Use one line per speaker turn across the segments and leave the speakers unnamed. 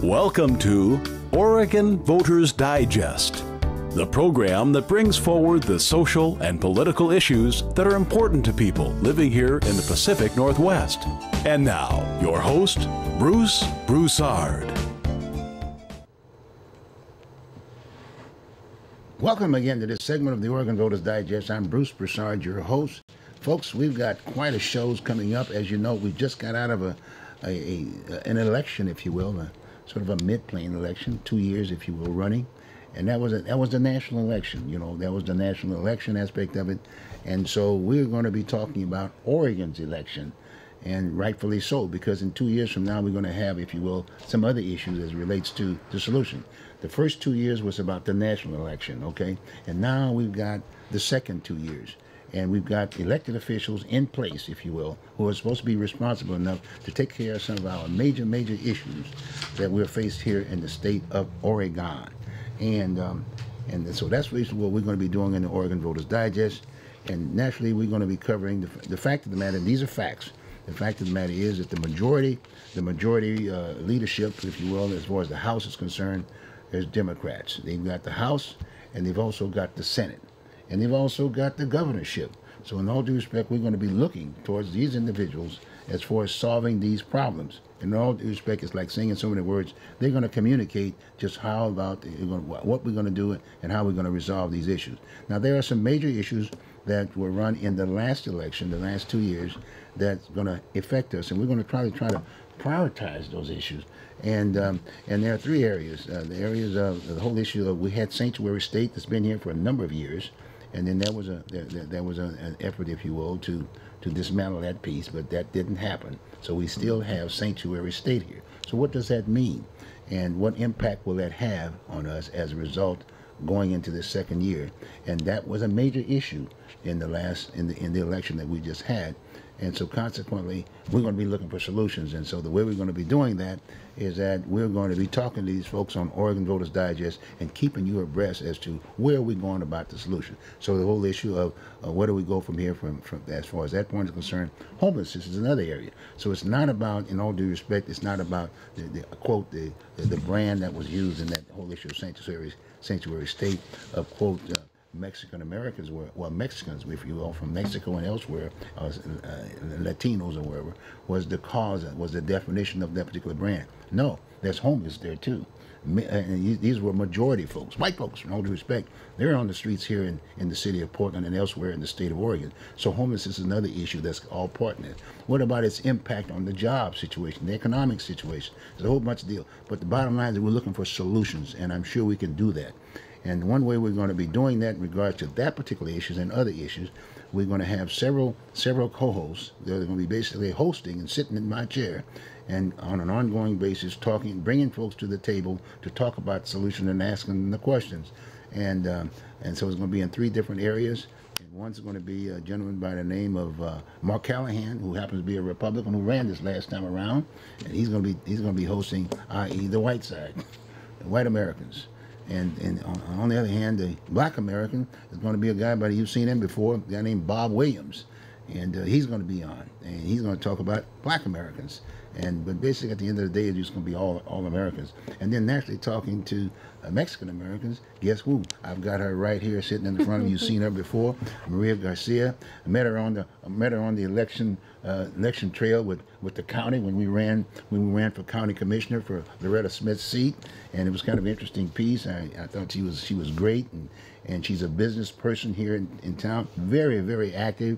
Welcome to Oregon Voters Digest, the program that brings forward the social and political issues that are important to people living here in the Pacific Northwest. And now, your host, Bruce Broussard.
Welcome again to this segment of the Oregon Voters Digest. I'm Bruce Broussard, your host. Folks, we've got quite a shows coming up. As you know, we just got out of an election, if you will, sort of a mid-plane election, 2 years, if you will, running. And that was the national election. You know, that was the national election aspect of it. And so we're going to be talking about Oregon's election, and rightfully so, because in 2 years from now, we're going to have, if you will, some other issues as it relates to the solution. The first 2 years was about the national election, okay? And now we've got the second 2 years. And we've got elected officials in place, if you will, who are supposed to be responsible enough to take care of some of our major issues that we're faced here in the state of Oregon. And so that's basically what we're going to be doing in the Oregon Voters Digest. And naturally, we're going to be covering the fact of the matter, and these are facts. The fact of the matter is that the majority leadership, if you will, as far as the House is concerned, is Democrats. They've got the House, and they've also got the Senate. And they've also got the governorship. So in all due respect, we're going to be looking towards these individuals as far as solving these problems. In all due respect, it's like saying in so many words, they're going to communicate just what we're going to do and how we're going to resolve these issues. Now, there are some major issues that were run in the last election, the last 2 years, that's going to affect us. And we're going to try to prioritize those issues. And there are three areas. The areas of the whole issue of, we had Sanctuary State that's been here for a number of years. And then there was an effort, if you will, to dismantle that piece, but that didn't happen. So we still have Sanctuary State here. So what does that mean? And what impact will that have on us as a result going into the second year? And that was a major issue in the election that we just had. And so consequently, we're going to be looking for solutions. And so the way we're going to be doing that is that we're going to be talking to these folks on Oregon Voters Digest and keeping you abreast as to where we're going about the solution. So the whole issue of where do we go from here from as far as that point is concerned, homelessness is another area. So it's not about, in all due respect, it's not about the brand that was used in that whole issue of Sanctuary State of, quote, Mexican Americans Mexicans, if you will, from Mexico and elsewhere, Latinos or wherever, was the definition of that particular brand. No, there's homeless there too. And these were majority folks, white folks, in all due respect. They're on the streets here in the city of Portland and elsewhere in the state of Oregon. So homelessness is another issue that's all part in it. What about its impact on the job situation, the economic situation? There's a whole bunch of deals. But the bottom line is that we're looking for solutions, and I'm sure we can do that. And one way we're going to be doing that in regards to that particular issues and other issues, we're going to have several co-hosts. They're going to be basically hosting and sitting in my chair and on an ongoing basis talking, bringing folks to the table to talk about the solution and asking them the questions. And so it's going to be in three different areas. And one's going to be a gentleman by the name of Mark Callahan, who happens to be a Republican who ran this last time around, and he's going to be hosting, i.e., the white side, the white Americans. And on the other hand, the black American is going to be a guy, but you've seen him before, a guy named Bob Williams. And he's going to be on. And he's going to talk about black Americans. But basically, at the end of the day, it's just going to be all Americans. And then naturally talking to Mexican Americans, guess who? I've got her right here sitting in the front of you. You've seen her before, Maria Garcia. I met her on the election trail with the county when we ran for county commissioner for Loretta Smith's seat, and it was kind of an interesting piece. I thought she was great, and she's a business person here in town, very, very active.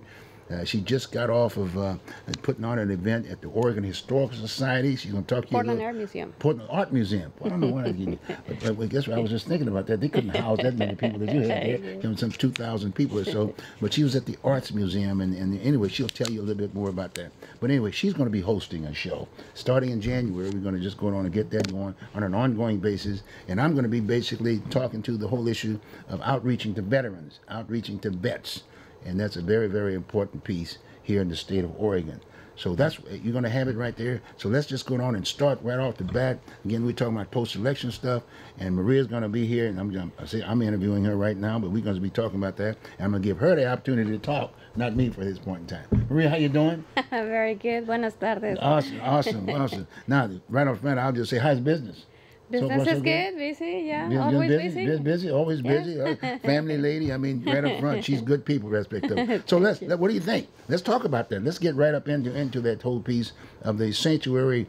She just got off of putting on an event at the Oregon Historical Society. She's going to talk to you.
Portland Art Museum.
Portland Art Museum. I don't know what I did. But guess what? I was just thinking about that. They couldn't house that many people that you had there. You know, some 2,000 people or so. But she was at the Arts Museum. And anyway, she'll tell you a little bit more about that. But anyway, she's going to be hosting a show. Starting in January, we're going to just go on and get that going on an ongoing basis. And I'm going to be basically talking to the whole issue of outreaching to veterans, outreaching to vets. And that's a very, very important piece here in the state of Oregon. So you're going to have it right there. So let's just go on and start right off the bat. Again, we're talking about post-election stuff, and Maria's going to be here, and I'm interviewing her right now, but we're going to be talking about that. And I'm going to give her the opportunity to talk, not me for this point in time. Maria, how you doing?
Very good. Buenas tardes.
Awesome. Now, right off the bat, I'll just say, how's business? So
Business
far,
is
so good?
good, busy, yeah,
Just
always
busy,
busy.
busy, always
Yes.
busy. Family lady. I mean, right up front, she's good people, respect her. So what do you think? Let's talk about that. Let's get right up into that whole piece of the sanctuary.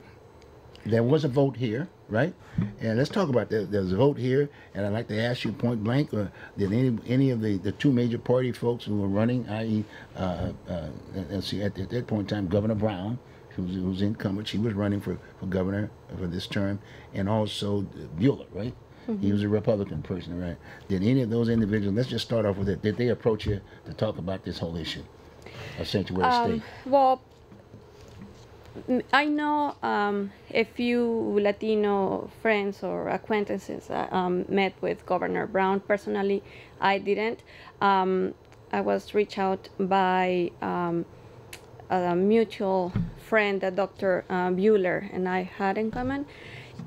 There was a vote here, right? And let's talk about that. There's a vote here, and I'd like to ask you point blank: did any of the two major party folks who were running, i.e., let's see, at that point in time, Governor Brown, who's incumbent, she was running for governor for this term, and also Bueller, right? He was a Republican person, right? Did any of those individuals? Let's just start off with it. Did they approach you to talk about this whole issue of sanctuary state?
Well, I know a few Latino friends or acquaintances met with Governor Brown. Personally, I didn't. I was reached out by a mutual friend that Dr. Bueller and I had in common.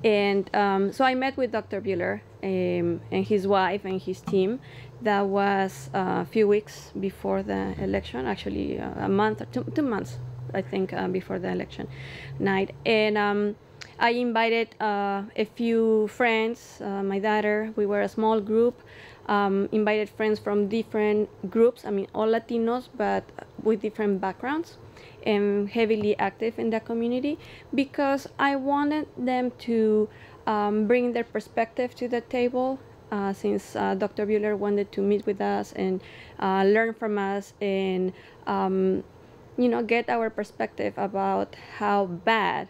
And so I met with Dr. Bueller and his wife and his team. That was a few weeks before the election, actually a month or 2 months, I think, before the election night. And I invited a few friends, my daughter. We were a small group, invited friends from different groups, I mean, all Latinos, but with different backgrounds and heavily active in the community, because I wanted them to bring their perspective to the table, since Dr. Bueller wanted to meet with us and learn from us and get our perspective about how bad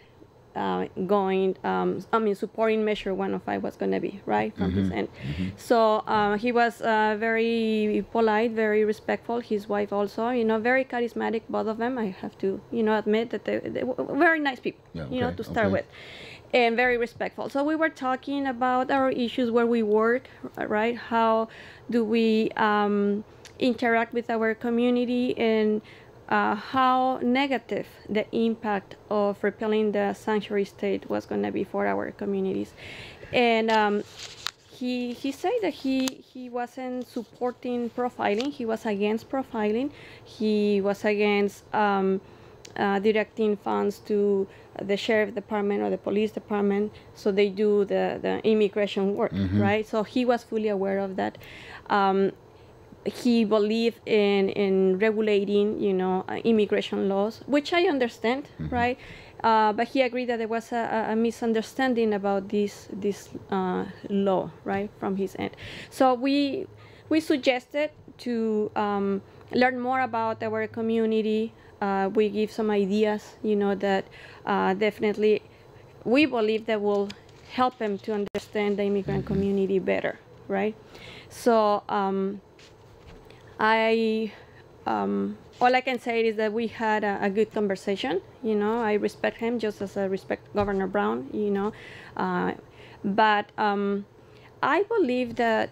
supporting Measure 105 was going to be, right, from his end. So he was very polite, very respectful. His wife also, very charismatic, both of them. I have to, admit that they were very nice people, to start with, and very respectful. So we were talking about our issues, where we work, right? How do we interact with our community, and how negative the impact of repealing the sanctuary state was going to be for our communities. And he said that he wasn't supporting profiling. He was against profiling. He was against directing funds to the sheriff department or the police department, so they do the immigration work, right? So he was fully aware of that. He believed in regulating, immigration laws, which I understand, right? But he agreed that there was a misunderstanding about this law, right, from his end. So we suggested to learn more about our community. We give some ideas, that definitely we believe that will help them to understand the immigrant community better, right? So all I can say is that we had a good conversation. I respect him just as I respect Governor Brown. But I believe that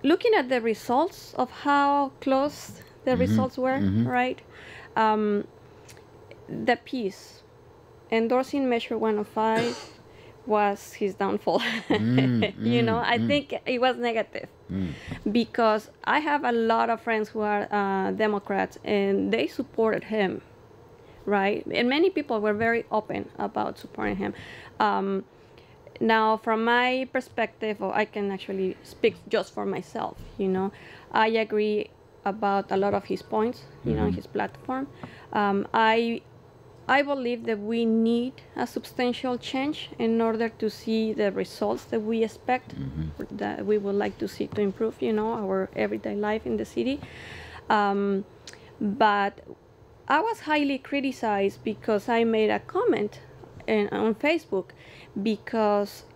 looking at the results of how close the results were, right? The peace endorsing Measure 105 was his downfall. I think it was negative. Because I have a lot of friends who are Democrats, and they supported him, right? And many people were very open about supporting him. Now, from my perspective, or I can actually speak just for myself, I agree about a lot of his points, in his platform. I believe that we need a substantial change in order to see the results that we expect, that we would like to see to improve, our everyday life in the city. But I was highly criticized because I made a comment on Facebook, because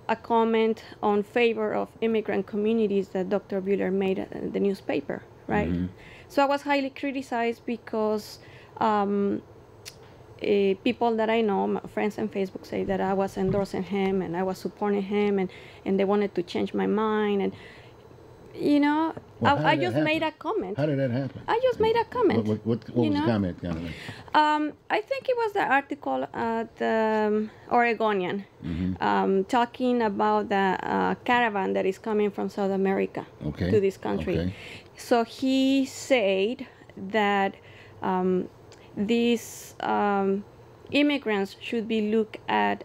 a comment on favor of immigrant communities that Dr. Bueller made in the newspaper, right? So I was highly criticized because people that I know, my friends on Facebook, say that I was endorsing him and I was supporting him, and they wanted to change my mind. And I just made a comment.
How did that happen?
I just made a comment.
What was the comment?
I think it was the article at the Oregonian, talking about the caravan that is coming from South America to this country. So he said that this immigrants should be looked at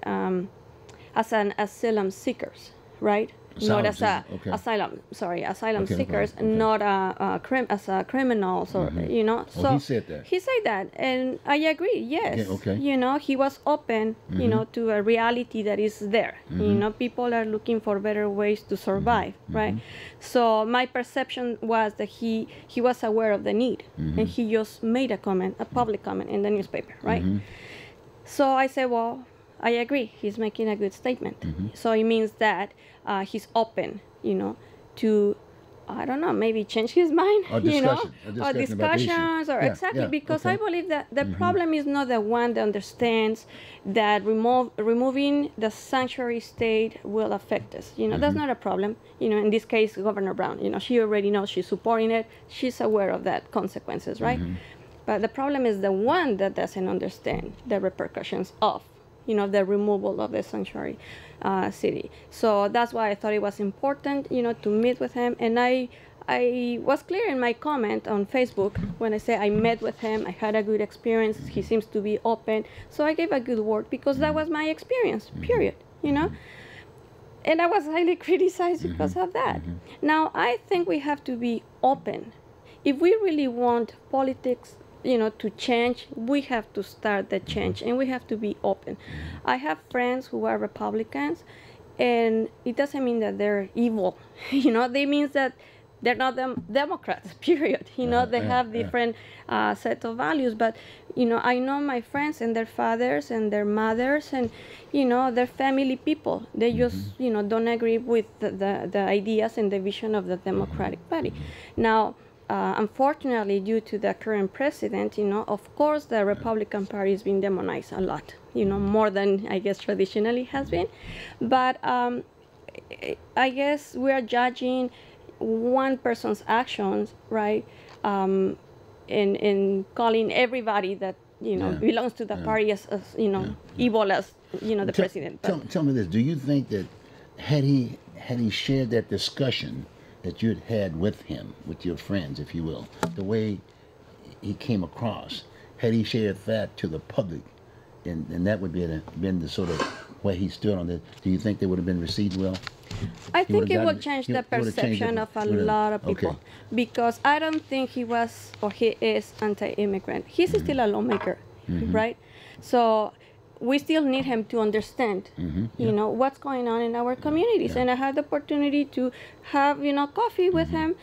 as an asylum seekers, right? Not as a asylum
Okay, no
seekers,
problem. Okay.
not as a criminals or you know.
Oh,
So
he said that.
He said that, and I agree. Yes,
Yeah, okay.
you know, he was open, you know, to a reality that is there. You know, people are looking for better ways to survive, right? So my perception was that he was aware of the need, and he just made a comment, a public comment in the newspaper, right? So I said, well, I agree. He's making a good statement. So it means that he's open, you know, to, I don't know, maybe change his mind,
Or
you know,
discussion about the issue.
discussions, or
Yeah,
exactly,
yeah,
because
okay.
I believe that the problem is not the one that understands that removing the sanctuary state will affect us. You know, that's not a problem. You know, in this case, Governor Brown, you know, she already knows, she's supporting it. She's aware of that consequences, right? But the problem is the one that doesn't understand the repercussions of, you know, the removal of the sanctuary city. So that's why I thought it was important, you know, to meet with him. And I was clear in my comment on Facebook when I say I met with him, I had a good experience, he seems to be open. So I gave a good word because that was my experience, period, you know. And I was highly criticized because of that. Now, I think we have to be open. If we really want politics, you know, to change, we have to start the change, and we have to be open. I have friends who are Republicans, and it doesn't mean that they're evil. You know, they means that they're not Democrats, period. You know, they have different set of values. But, you know, I know my friends and their fathers and their mothers and, you know, their family people. They just, you know, don't agree with the ideas and the vision of the Democratic Party. Now, unfortunately, due to the current president, you know, of course, the Republican Party is being demonized a lot, you know, more than I guess traditionally has been. But I guess we are judging one person's actions, right, and calling everybody that, you know, belongs to the party as you know, evil as, you know, the president. But
Tell me this: do you think that had he shared that discussion that you'd had with him, with your friends, if you will, the way he came across, had he shared that to the public, and that would been the sort of way he stood on it, do you think they would have been received well?
I think it will change the perception of a lot of people, because I don't think he was or he is anti-immigrant. He's still a lawmaker, right? So we still need him to understand, you know, what's going on in our communities. And I had the opportunity to have, you know, coffee with him,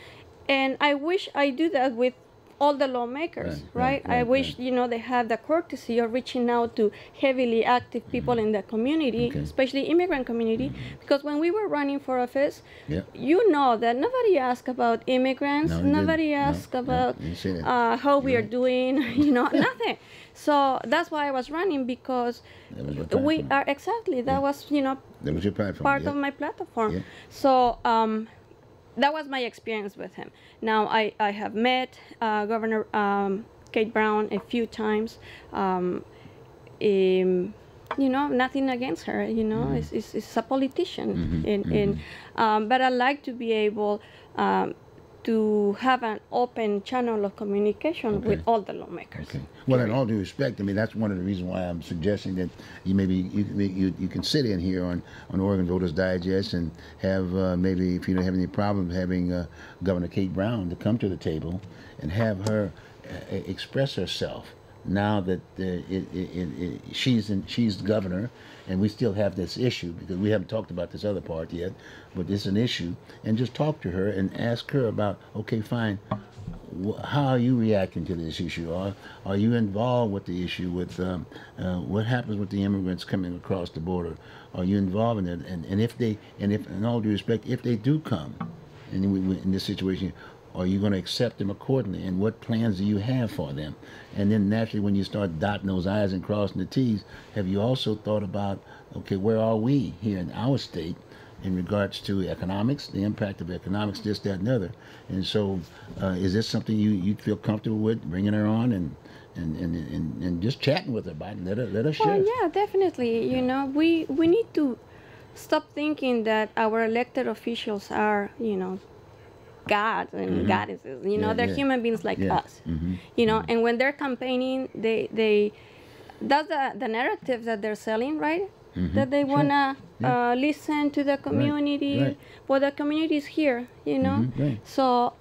and I wish I do that with all the lawmakers, right? I wish, you know, they have the courtesy of reaching out to heavily active people in the community, especially immigrant community, because when we were running for office, you know that nobody asked about immigrants, nobody asked about how we are doing, you know, nothing. So that's why I was running, because we are that was, you know,
that was your platform,
part of my platform. So that was my experience with him. Now I have met Governor Kate Brown a few times. You know, nothing against her. You know, it's a politician, but I like to be able to have an open channel of communication with all the lawmakers.
Well, in all due respect, I mean, that's one of the reasons why I'm suggesting that you can sit in here on Oregon Voters Digest and have maybe, if you don't have any problem, having Governor Kate Brown to come to the table and have her express herself. Now that she's the governor, and we still have this issue, because we haven't talked about this other part yet, but it's an issue, and just talk to her and ask her about, okay, fine, how are you reacting to this issue? Are you involved with the issue with what happens with the immigrants coming across the border? Are you involved in it? And if in all due respect, if they do come, and in this situation, are you going to accept them accordingly? And what plans do you have for them? And then naturally, when you start dotting those I's and crossing the T's, have you also thought about, okay, where are we here in our state in regards to economics, the impact of economics, this, that, and the other? And so is this something you feel comfortable with, bringing her on and just chatting with her about it? Let her share.
Well, yeah, definitely. You know, we need to stop thinking that our elected officials are, you know, gods and goddesses, you know, they're human beings like us, you know, and when they're campaigning, they that's the narrative that they're selling, right? That they wanna listen to the community,
right.
but the community is here, you know.
Right.
So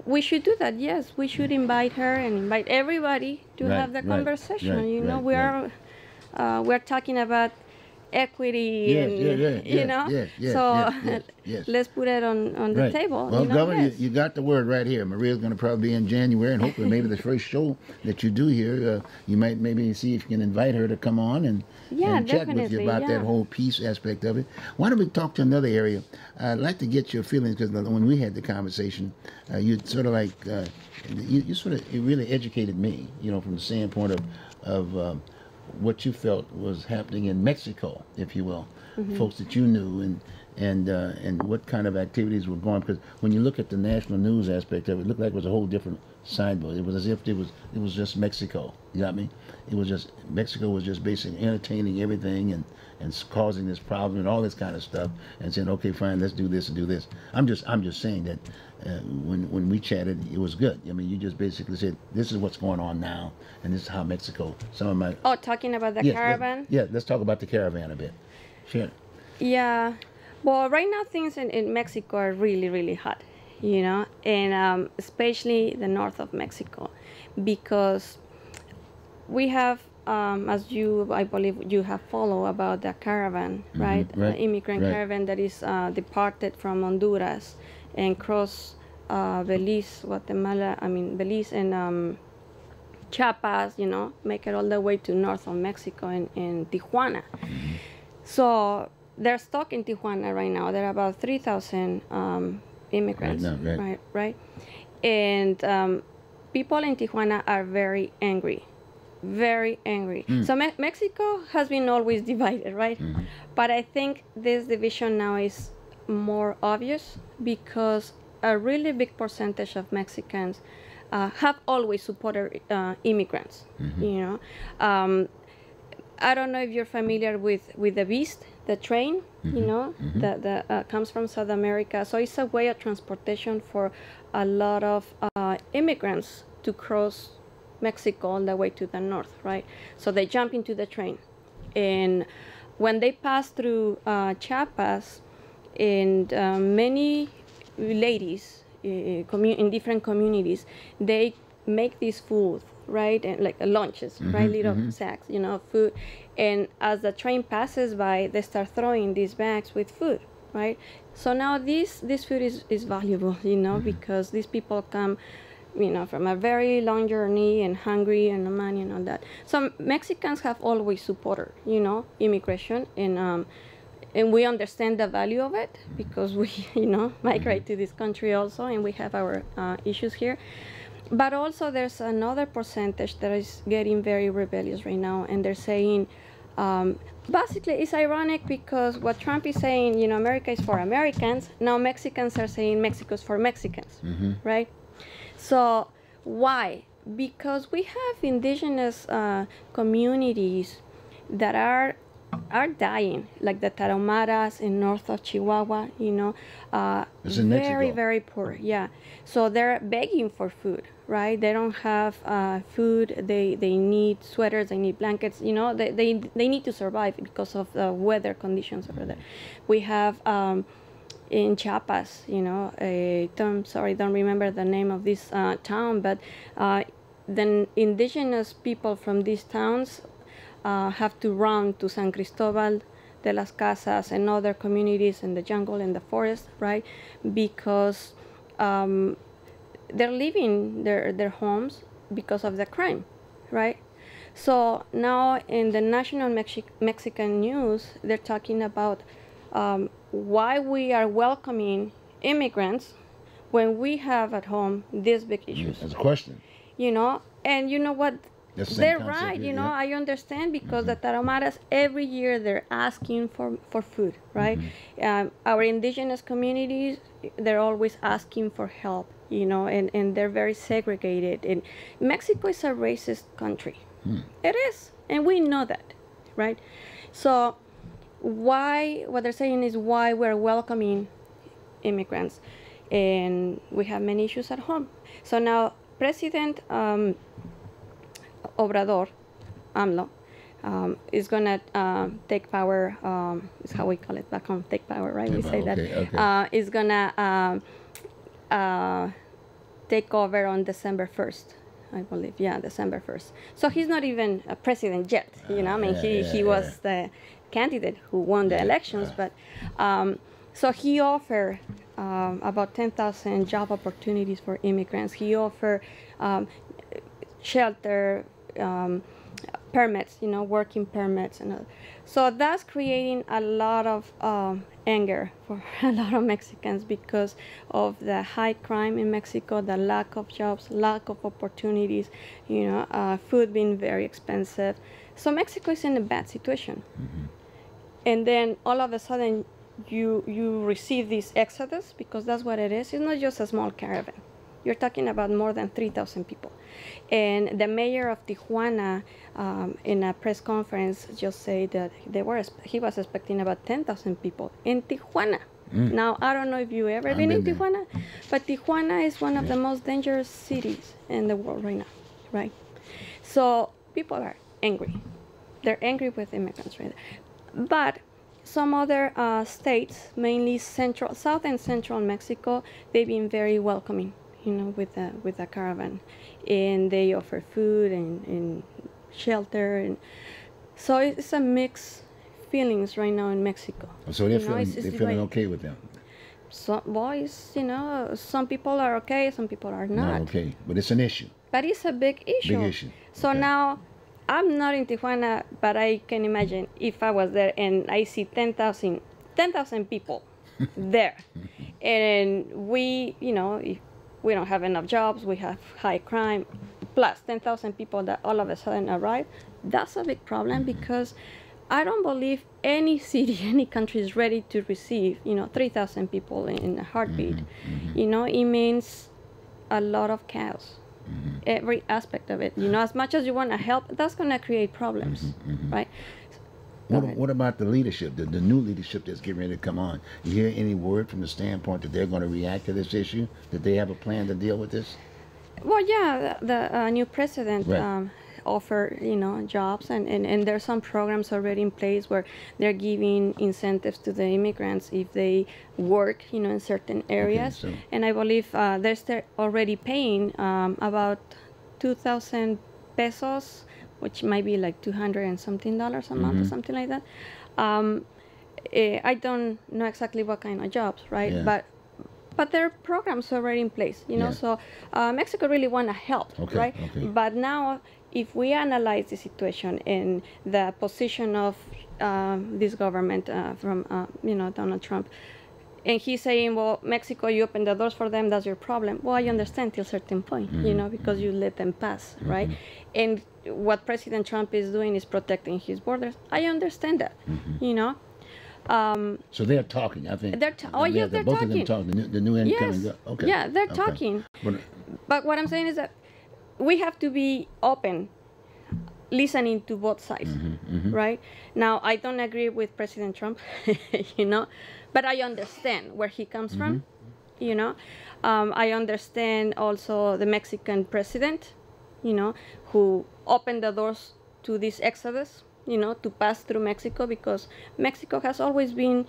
we should do that. Yes, we should invite her and invite everybody to
Right,
have the
right,
conversation.
right,
You know,
right,
we're talking about equity
Yes,
and
yes,
know.
yes,
So
yes.
let's put it on the
Right.
table.
Well,
you know,
Governor,
yes.
you got the word right here. Maria's going to probably be in January, and hopefully maybe the first show that you do here, you might maybe see if you can invite her to come on and,
Yeah,
and chat with you
definitely,
about that
yeah.
whole peace aspect of it. Why don't we talk to another area? I'd like to get your feelings, because when we had the conversation, you sort of like, you really educated me, you know, from the standpoint of what you felt was happening in Mexico, if you will, folks that you knew, and what kind of activities were going. Because when you look at the national news aspect of it, it looked like it was a whole different side. It was as if it was just Mexico. You got me? It was just Mexico was just basically entertaining everything and causing this problem and all this kind of stuff, and saying, okay, fine, let's do this and do this. I'm just saying that when we chatted, it was good. I mean, you just basically said, this is what's going on now, and this is how Mexico. Some of my
Oh, talking about the
Yes,
caravan.
let's talk about the caravan a bit. Sure.
Yeah. Well, right now things in Mexico are really, really hot, you know, and especially the north of Mexico, because we have, as I believe you have followed about the caravan, right?
right,
The immigrant
right.
caravan that is departed from Honduras and cross Belize and Chiapas, you know, make it all the way to north of Mexico in Tijuana. So they're stuck in Tijuana right now. There are about 3,000 immigrants.
Right now,
right. And people in Tijuana are very angry. Very angry. So Mexico has been always divided, right? But I think this division now is more obvious because a really big percentage of Mexicans have always supported immigrants. You know, I don't know if you're familiar with the Beast, the train. You know, that comes from South America. So it's a way of transportation for a lot of immigrants to cross Mexico all the way to the north, right? So they jump into the train, and when they pass through Chiapas, and many ladies in different communities, they make this food, right, and like lunches, right, little sacks, you know, food, and as the train passes by, they start throwing these bags with food, right? So now this food is valuable, you know, because these people come, you know, from a very long journey and hungry and no money and all that. So Mexicans have always supported, you know, immigration, and we understand the value of it because we, you know, migrate to this country also, and we have our issues here. But also there's another percentage that is getting very rebellious right now, and they're saying, basically it's ironic because what Trump is saying, you know, America is for Americans, now Mexicans are saying Mexico's for Mexicans, right? So why? Because we have indigenous communities that are dying, like the Tarahumaras in north of Chihuahua, you know,
It's in Mexico.
very poor, yeah. So they're begging for food, right? They don't have food. They need sweaters. They need blankets. You know, they need to survive because of the weather conditions over there. We have in Chiapas, you know, don't remember the name of this town, but the indigenous people from these towns have to run to San Cristobal de las Casas and other communities in the jungle and the forest, right? Because they're leaving their homes because of the crime, right? So now in the national Mexican news, they're talking about why we are welcoming immigrants when we have at home these big issues.
That's a question.
You know, and you know what?
That's the same
They're
concept
right,
here,
you know,
yeah.
I understand because the Tarahumaras, every year they're asking for food, right? Our indigenous communities, they're always asking for help, you know, and they're very segregated. And Mexico is a racist country. It is, and we know that, right? So what they're saying is why we're welcoming immigrants, and we have many issues at home. So now President Obrador AMLO, is going to take power, is how we call it back home, take power, right? We say that.
Okay.
Is going to take over on December 1st. I believe, yeah, December 1st. So he's not even a president yet, you know. I mean, he was the candidate who won the elections, but so he offered about 10,000 job opportunities for immigrants. He offered shelter permits, you know, working permits, and so that's creating a lot of anger for a lot of Mexicans because of the high crime in Mexico, the lack of jobs, lack of opportunities, you know, food being very expensive. So Mexico is in a bad situation. And then all of a sudden you receive this exodus, because that's what it is. It's not just a small caravan. You're talking about more than 3,000 people. And the mayor of Tijuana, in a press conference, just said that he was expecting about 10,000 people in Tijuana. Now, I don't know if you ever been in Tijuana, but Tijuana is one of the most dangerous cities in the world right now, right? So people are angry. They're angry with immigrants, right? But some other states, mainly South and Central Mexico, they've been very welcoming, you know, with the caravan, and they offer food and shelter, and so it's a mixed feelings right now in Mexico.
So they're feeling okay with them.
So boys, you know, some people are okay, some people are not.
Okay, but it's an issue.
But it's a big issue.
Big issue.
So now, I'm not in Tijuana, but I can imagine if I was there and I see 10,000 people there, and we, you know, if we don't have enough jobs, we have high crime, plus 10,000 people that all of a sudden arrive, that's a big problem, because I don't believe any city, any country is ready to receive, you know, 3,000 people in a heartbeat. You know, it means a lot of chaos. Every aspect of it, you know, as much as you want to help, that's going to create problems, right?
What about the leadership, the new leadership that's getting ready to come on? You hear any word from the standpoint that they're going to react to this issue, that they have a plan to deal with this?
Well, yeah, the new president
Right.
offer, you know, jobs, and there's some programs already in place where they're giving incentives to the immigrants if they work, you know, in certain areas.
so-
And I believe they're already paying about 2,000 pesos, which might be like $200 and something a month or something like that. I don't know exactly what kind of jobs, right?
Yeah.
But there are programs already in place, you know.
Yeah.
So Mexico really want to help,
Okay,
right?
okay.
But now, if we analyze the situation and the position of this government from you know, Donald Trump, and he's saying, well, Mexico, you open the doors for them, that's your problem. Well, I understand till a certain point, you know, because you let them pass, right? And what President Trump is doing is protecting his borders. I understand that, you know.
So they're talking, I think.
They're they're
both
talking.
of them talking. The new incoming.
Yes.
Okay.
Yeah, they're
Okay.
talking.
But,
But what I'm saying is that we have to be open, listening to both sides, right? Now, I don't agree with President Trump, you know, but I understand where he comes from, you know. I understand also the Mexican president, you know, who opened the doors to this exodus, you know, to pass through Mexico, because Mexico has always been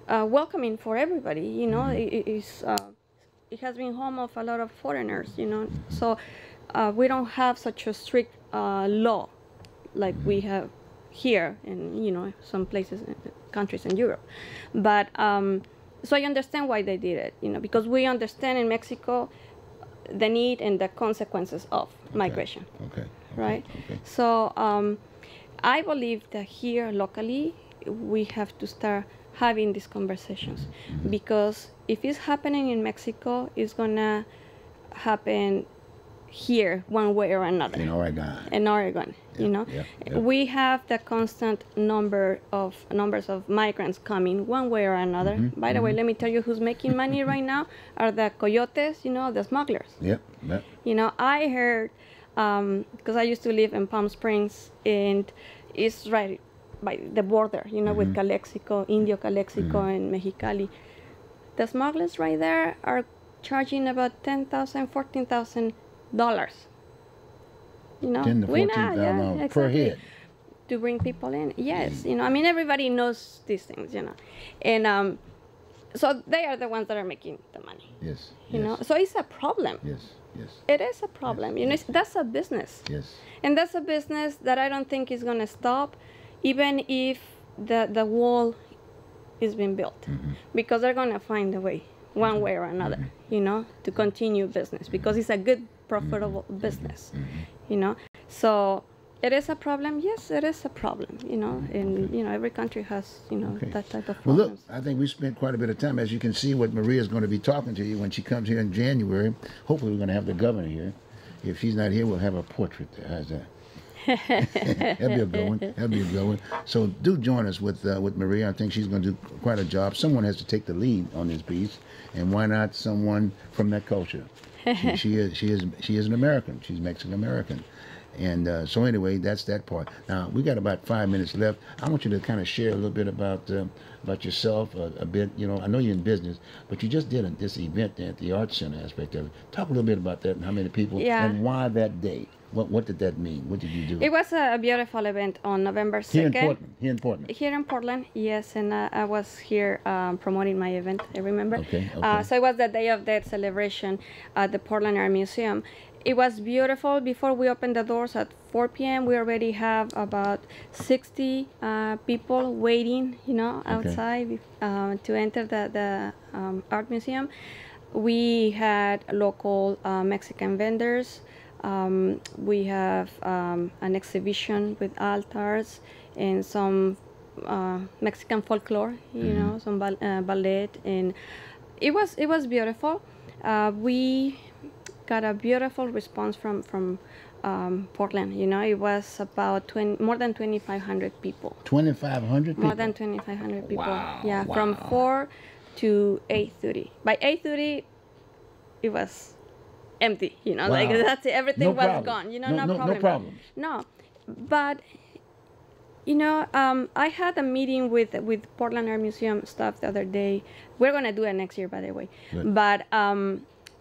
welcoming for everybody, you know. It has been home of a lot of foreigners, you know. So we don't have such a strict law like we have here in, you know, some places, countries in Europe. But so I understand why they did it, you know, because we understand in Mexico the need and the consequences of migration.
okay.
Right?
Okay.
So I believe that here locally we have to start having these conversations, because if it's happening in Mexico, it's gonna happen here one way or another.
In Oregon.
In Oregon, you know,
yeah.
we have the constant numbers of migrants coming one way or another. By the way, let me tell you who's making money right now are the coyotes, you know, the smugglers.
Yep.
You know, I heard, because I used to live in Palm Springs, and it's right by the border, you know, with Calexico, Indio Calexico, and Mexicali. The smugglers right there are charging about $10,000, $14,000, You know,
10 to
we
14,000
know, yeah,
per
exactly.
head.
To bring people in, yes. You know, I mean, everybody knows these things, you know, and so they are the ones that are making the money.
Yes.
You know, so it's a problem.
Yes. Yes.
It is a problem. You know, that's a business.
Yes.
And that's a business that I don't think is going to stop, even if the wall is being built, because they're going to find a way, one way or another, you know, to continue business, because it's a good, profitable business, you know. So it is a problem. Yes, it is a problem, you know, and, you know, every country has, you know, that type of
Well,
problems.
look, I think we spent quite a bit of time. As you can see, what Maria is going to be talking to you when she comes here in January. Hopefully, we're going to have the governor here. If she's not here, we'll have a portrait there. How's that? That'd be a good one. That'd be a good one. So do join us with Maria. I think she's going to do quite a job. Someone has to take the lead on this piece, and why not someone from that culture? She is an American. She's Mexican American. And so anyway, that's that part. Now we got about 5 minutes left. I want you to kind of share a little bit about yourself a bit. You know, I know you're in business, but you just did this event at the Arts Center aspect of it. Talk a little bit about that and how many people and why that day. What did that mean? What did you do?
It was a beautiful event on November 2nd.
Here in Portland.
Here in Portland, yes, and I was here promoting my event, I remember.
Okay.
So it was the Day of Dead celebration at the Portland Art Museum. It was beautiful. Before we opened the doors at 4 p.m., we already have about 60 people waiting, you know, outside to enter the art museum. We had local Mexican vendors. We have an exhibition with altars and some Mexican folklore, you know, some ballet, and it was beautiful. We got a beautiful response from Portland. You know, it was about more than 2,500 people.
2,500 people?
More than 2,500 people.
Wow.
Yeah,
wow.
from 4 to 8:30. By 8:30, it was empty. You know, like that's it. Everything was gone. You know, no problem.
No problems.
No, but you know, I had a meeting with Portland Art Museum staff the other day. We're gonna do it next year, by the way.
Good.
But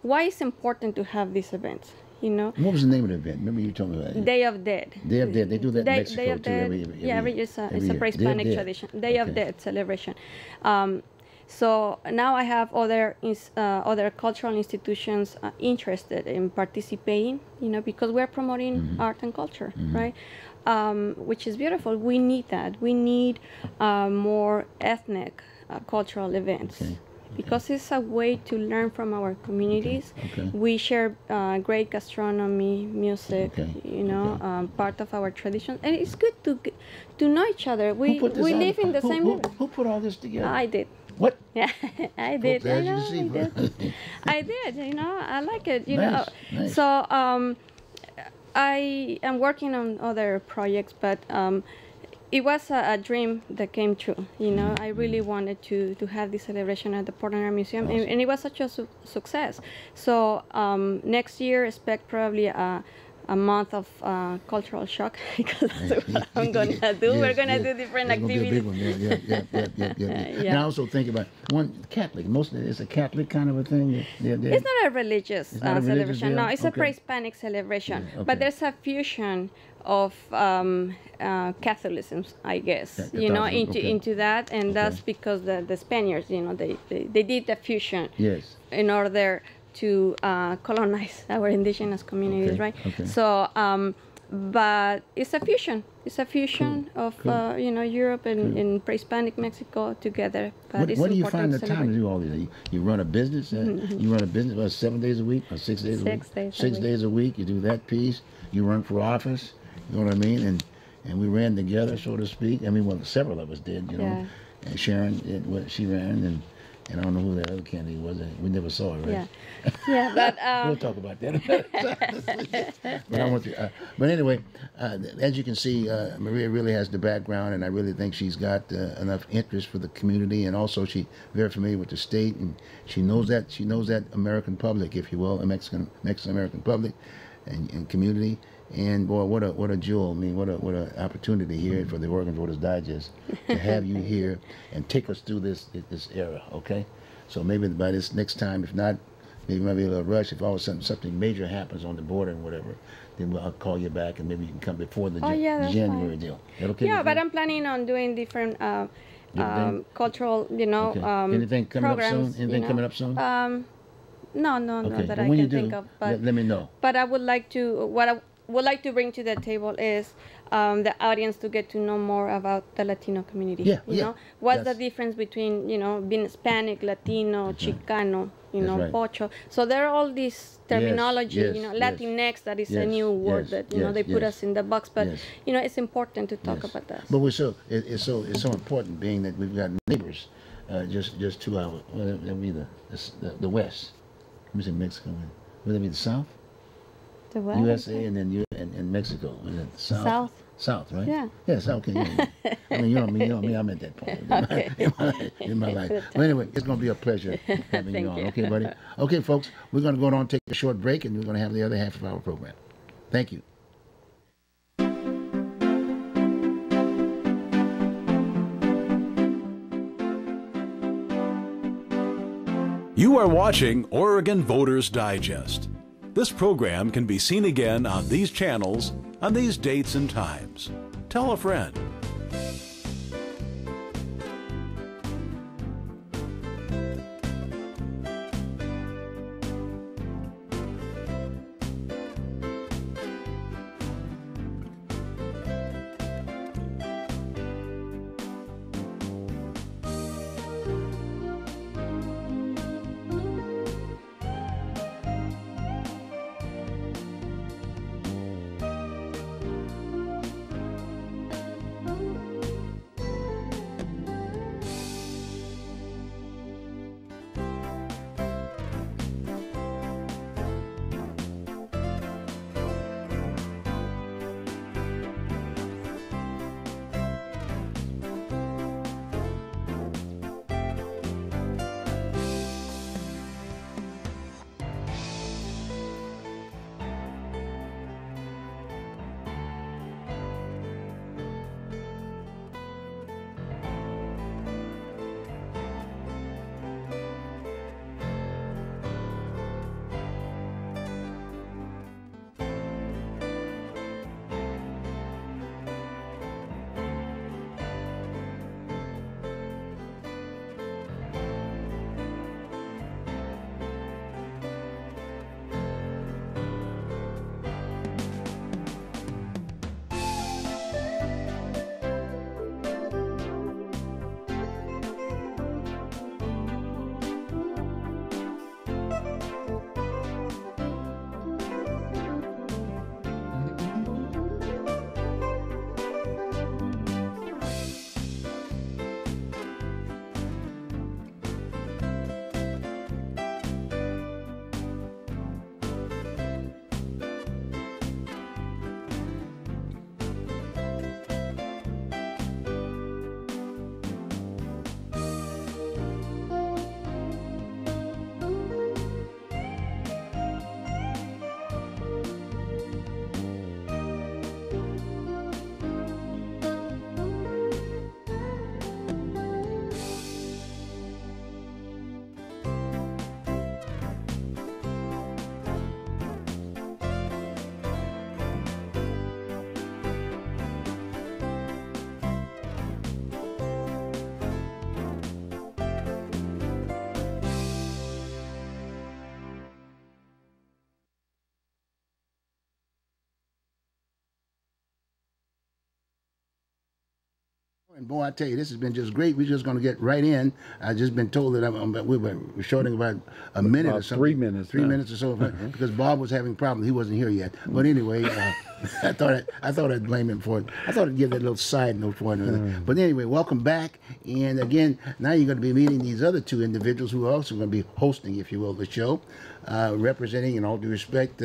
why it's important to have these events, you know?
What was the name of the event? Remember you told me about it.
Day of Dead.
Day of Dead. They do that in Mexico
Day of
too.
Dead.
Every
Every year. It's a pre-Hispanic tradition. Day of Dead celebration. So now I have other cultural institutions interested in participating, you know, because we're promoting art and culture, right? Which is beautiful. We need that. We need more ethnic cultural events.
Okay.
Because it's a way to learn from our communities.
Okay.
We share great gastronomy, music, you know, part of our tradition, and it's good to know each other. We live in the same area.
Who put all this together?
I did.
What?
Yeah, I did.
As
I know,
you see,
I did. I did. You know, I like it. You
Nice,
know,
nice.
so I am working on other projects, but it was a dream that came true. You know, I really wanted to have this celebration at the Portland Art Museum,
Awesome.
and it was such a success. So next year, expect probably a month of cultural shock, because that's what I'm gonna do.
Yes,
We're gonna
yes.
do different
That's gonna be a
activities.
big one. Yeah.
Yeah.
And I also think about one Catholic. Mostly it's a Catholic kind of a thing.
It's not a religious
not a religious
celebration.
deal?
No, it's a
Okay.
pre-Hispanic celebration.
Yeah, okay.
But there's a fusion of Catholicism, I guess,
Yeah,
you know,
Catholicism, okay.
into that, and that's because the Spaniards, you know, they did the fusion
Yes.
in order to colonize our indigenous communities,
Okay,
right?
okay.
So, but it's a fusion. It's a fusion of you know, Europe and pre-Hispanic Mexico together. But it's
What do you find
important
the
to
time to
celebrate.
do all this? You run a business. You run a business about 7 days a week or 6 days a week.
6 days a
6
week.
days a week. You do that piece. You run for office. You know what I mean? And we ran together, so to speak. I mean, well, several of us did. You know.
Yeah.
And Sharon, she ran, and I don't know who that other candidate was. We never saw her, right?
Yeah, yeah, but
We'll talk about that. But I want to. But anyway, as you can see, Maria really has the background, and I really think she's got enough interest for the community, and also she's very familiar with the state, and she knows that American public, if you will, a Mexican American public, and community. And boy, what a jewel! I mean, what a opportunity here for the Oregon Voters Digest to have you here and take us through this era. Okay, so maybe by this next time, if not Maybe it might be a little rush. If all of a sudden something major happens on the border and whatever, then I'll call you back and maybe you can come before the January
fine.
deal. Is that okay?
Yeah, but I'm planning on doing different cultural,
Anything coming up soon?
programs.
Anything coming up soon?
No,
Okay.
that
Well,
I
when you
can
do,
think of. But
let me know.
But I would like to, what I would like to bring to the table is the audience to get to know more about the Latino community.
Yeah,
you
yeah.
know, what's the
That's-
difference between being Hispanic, Latino, Chicano,
right.
Pocho. So there are all these terminology,
yes,
Latinx, that is a
yes,
new word
yes,
that
yes,
they put
yes.
us in the box. But
Yes.
it's important to talk
Yes.
about that.
But it's so important, being that we've got neighbors, just 2 hours. Well, that'd be the west. Let me say Mexico. Would that be the south?
The what?
USA and then and Mexico. Was it south?
South.
South, right?
Yeah.
Yeah, south. Okay. Yeah. I mean, you know me. I'm at that point
Okay.
in my life. Well, anyway, it's going to be a pleasure having
Thank
you on.
you.
Okay, buddy. Okay, folks, we're going to go on and take a short break, and we're going to have the other half of our program. Thank you.
You are watching Oregon Voters Digest. This program can be seen again on these channels on these dates and times. Tell a friend.
And boy, I tell you, this has been just great. We're just going to get right in. I've just been told that we were shorting about a minute
About
or something.
3 minutes.
3 minutes or so, because Bob was having problems. He wasn't here yet. But anyway, I thought I'd blame him for it. I thought I'd give that little side note for it. But anyway, welcome back. And again, now you're going to be meeting these other two individuals who are also going to be hosting, if you will, the show, representing, in all due respect,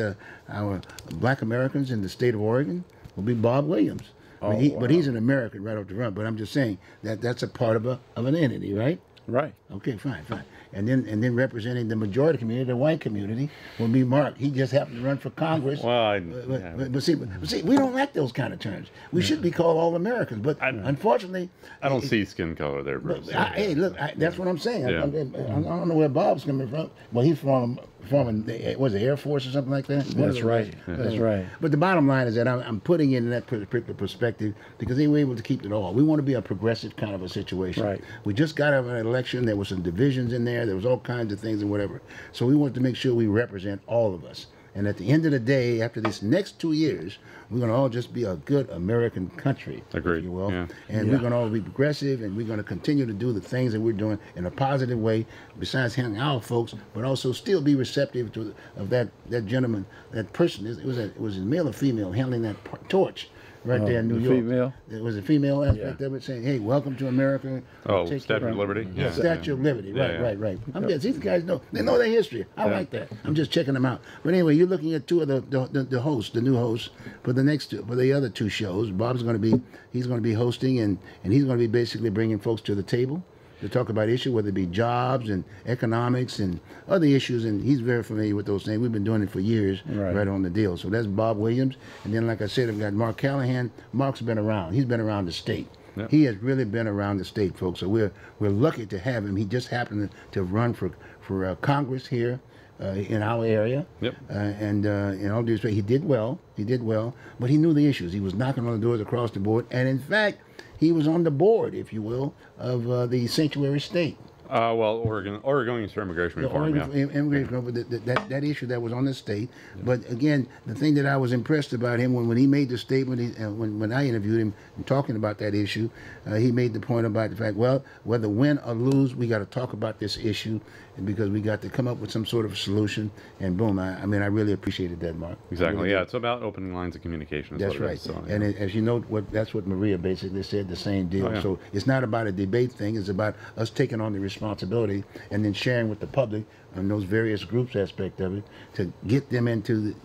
our Black Americans in the state of Oregon, will be Bob Williams. But he's an American right off the front. But I'm just saying that that's a part of an entity, right?
Right.
Okay, fine. And then representing the majority community, the white community, will be Mark. He just happened to run for Congress.
Well,
but see, we don't like those kind of terms. We should be called all Americans. But unfortunately,
I don't see skin color there, Bruce.
hey, look, that's what I'm saying.
Yeah.
I don't know where Bob's coming from. Well, he's from was it Air Force or something like that?
That's right. That's right.
But the bottom line is that I'm putting it in that particular perspective because they were able to keep it all. We want to be a progressive kind of a situation.
Right.
We just got out of an election. There were some divisions in there. There was all kinds of things and whatever. So we want to make sure we represent all of us. And at the end of the day, after these next 2 years, we're going to all just be a good American country,
Agreed.
if you will.
Yeah.
And we're going to all be progressive, and we're going to continue to do the things that we're doing in a positive way, besides hanging out with folks, but also still be receptive to of that gentleman, that person. It was a male or female handling that torch right there in New York.
Female?
It was a female aspect of it, saying, "Hey, welcome to America."
Oh,
Take
Statue
care.
of Liberty. Yeah.
Statue of Liberty.
Yeah,
Right,
yeah.
right. These guys know their history. I like that. I'm just checking them out. But anyway, you're looking at two of the hosts, the new hosts for the other two shows. Bob's going to be hosting, and he's going to be basically bringing folks to the table to talk about issues, whether it be jobs and economics and other issues, and he's very familiar with those things. We've been doing it for years, right on the deal. So that's Bob Williams, and then like I said, I've got Mark Callahan. Mark's been around. He's been around the state.
Yep.
He has really been around the state, folks. So we're lucky to have him. He just happened to run for Congress here in our area.
Yep.
And in all due respect, he did well. But he knew the issues. He was knocking on the doors across the board, and in fact, he was on the board, if you will, of the sanctuary state.
Well, Oregonians for immigration reform.
Immigration, but that issue that was on the state. But again, the thing that I was impressed about him when he made the statement, when I interviewed him and talking about that issue, he made the point about the fact, well, whether win or lose, we got to talk about this issue, because we got to come up with some sort of solution. And boom, I mean, I really appreciated that, Mark.
Exactly.
Really
Yeah, it's about opening lines of communication.
That's
what it
right.
is, so,
And as you know, that's what Maria basically said, the same deal.
Oh, yeah.
So it's not about a debate thing. It's about us taking on the responsibility and then sharing with the public on those various groups aspect of it to get them into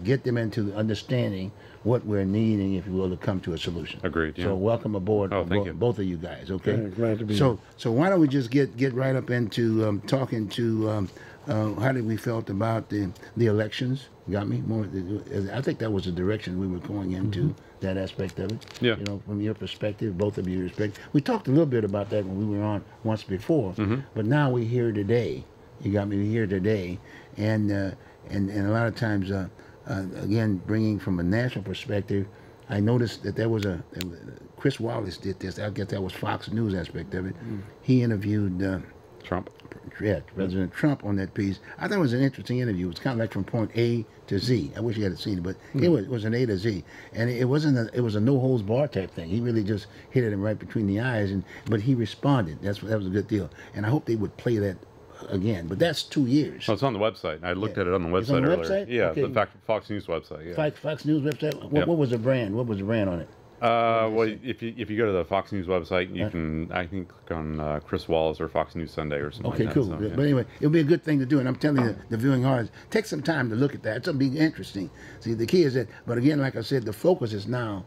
understanding what we're needing, if you will, to come to a solution.
Agreed. Yeah.
So welcome aboard,
thank you.
both of you guys. Okay.
Yeah, glad to be
So why don't we just get right up into talking to how did we felt about the elections? Got me? I think that was the direction we were going into, that aspect of it.
Yeah.
You know, from your perspective, both of your perspective. We talked a little bit about that when we were on once before, but now we're here today. You got me here today, and a lot of times, again, bringing from a national perspective, I noticed that there was Chris Wallace did this. I guess that was Fox News aspect of it. He interviewed
Trump.
President Trump on that piece. I thought it was an interesting interview. It was kind of like from point A to Z. I wish you had seen it, but it was an A to Z, and it was a no holds barred type thing. He really just hit it right between the eyes, but he responded. That was a good deal, and I hope they would play that again. But that's 2 years.
Oh, it's on the website. I looked at it on the website
It's on the
earlier.
website?
Yeah,
Okay.
the Fox News website. Yeah.
Fox News website.
Yep.
What was the brand? What was the brand on it?
Well, if you go to the Fox News website, you can, I think, click on Chris Wallace or Fox News Sunday or something.
Okay,
like
cool.
that. So, yeah.
But anyway, it'll be a good thing to do, and I'm telling you, the viewing audience, take some time to look at that. It's going to be interesting. See, the key is that, but again, like I said, the focus is now,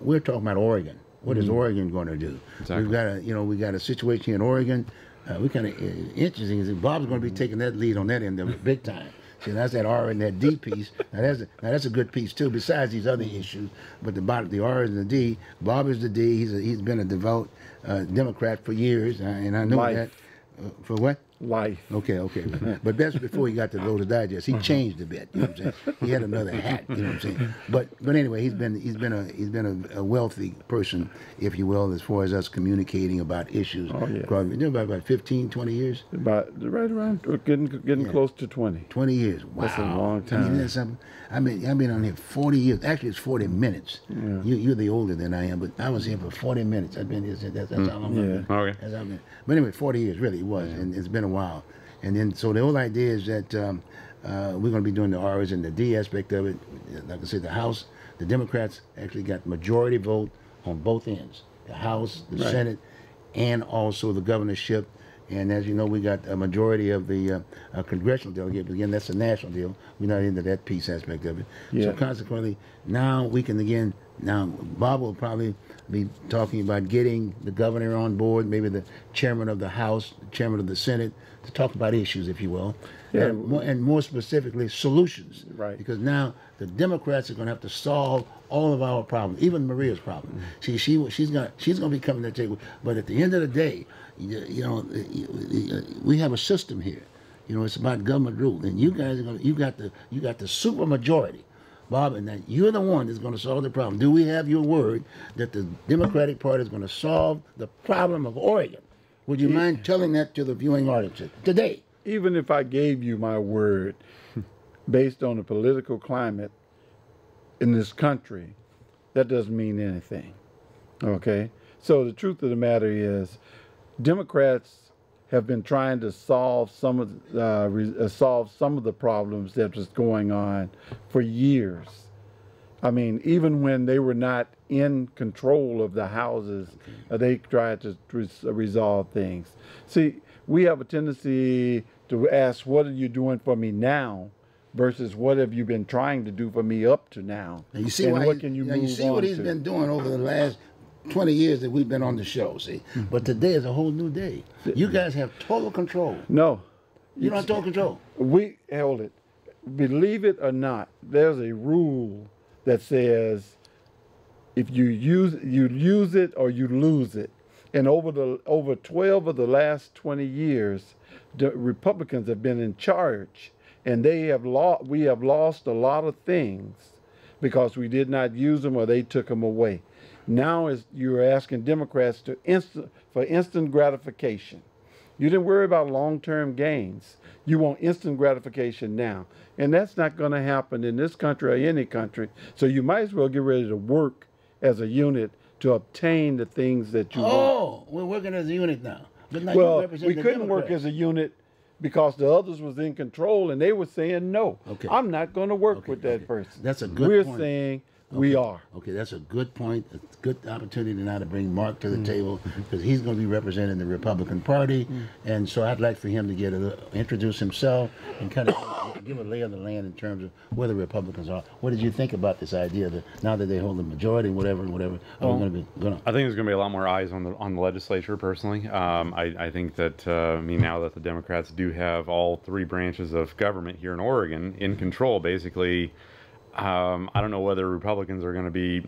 we're talking about Oregon. What is Oregon going to do?
Exactly.
We got a situation here in Oregon. We kind of interesting is that Bob's going to be taking that lead on that end of it big time. See, that's that R and that D piece. Now that's a good piece too. Besides these other issues, but the R and the D. Bob is the D. He's been a devout Democrat for years, and I know
Life.
that. For what?
Life.
Okay. But that's before he got to Voter's Digest. He changed a bit. You know what I'm saying? He had another hat. You know what I'm saying? But anyway, he's been a wealthy person, if you will, as far as us communicating about issues.
Oh, yeah.
Probably about 15, 20 years.
About right around getting close to 20.
20 years. Wow.
That's a long
I
time.
mean, that's something. I've been on here 40 years. Actually, it's 40 minutes.
Yeah.
You're the older than I am, but I was here for 40 minutes. I've been here since that's how long I've been.
Okay.
That's how I've been. But anyway, 40 years really it was, and it's been a while. And then so the whole idea is that we're going to be doing the R's and the D aspect of it. Like I said, the House, the Democrats actually got majority vote on both ends, the House, the
Right.
Senate, and also the governorship. And as you know, we got a majority of the congressional delegate. But again, that's a national deal. We're not into that peace aspect of it.
Yeah.
So consequently, now we can again. Now Bob will probably be talking about getting the governor on board, maybe the chairman of the House, the chairman of the Senate, to talk about issues, if you will,
Yeah.
and more specifically solutions.
Right.
Because now the Democrats are going to have to solve all of our problems, even Maria's problem.
Mm-hmm.
She's going to be coming to the table. But at the end of the day, we have a system here. You know, it's about government rule. And you guys are gonna, you got the super majority, Bob, and that you're the one that's going to solve the problem. Do we have your word that the Democratic Party is going to solve the problem of Oregon? Would you mind telling that to the viewing audience today?
Even if I gave you my word, based on the political climate in this country, that doesn't mean anything. Okay? So the truth of the matter is, Democrats have been trying to solve some of the problems that was going on for years. I mean, even when they were not in control of the houses, they tried to resolve things. See, we have a tendency to ask, what are you doing for me now, versus what have you been trying to do for me up to now?
And you see,
and what can you move
you see what he's been doing over the last 20 years that we've been on the show, see? But today is a whole new day. You guys have total control.
No.
You don't have total control.
We held it. Believe it or not, there's a rule that says if you use it or you lose it. And over 12 of the last 20 years, the Republicans have been in charge, and we have lost a lot of things because we did not use them or they took them away. Now you're asking Democrats for instant gratification. You didn't worry about long-term gains. You want instant gratification now. And that's not going to happen in this country or any country. So you might as well get ready to work as a unit to obtain the things that you want.
Oh, we're working as a unit now. But now
Well, we couldn't work as a unit because the others was in control and they were saying, no, I'm not going to work with that person.
That's a good
We're
point.
saying we are.
Okay, that's a good point. A good opportunity now to bring Mark to the table because he's going to be representing the Republican Party, and so I'd like for him to introduce himself and kind of give a lay of the land in terms of where the Republicans are. What did you think about this idea that now that they hold the majority, whatever, are we going to be going on?
I think there's going to be a lot more eyes on the legislature. Personally, I think that now that the Democrats do have all three branches of government here in Oregon in control, basically. I don't know whether Republicans are going to be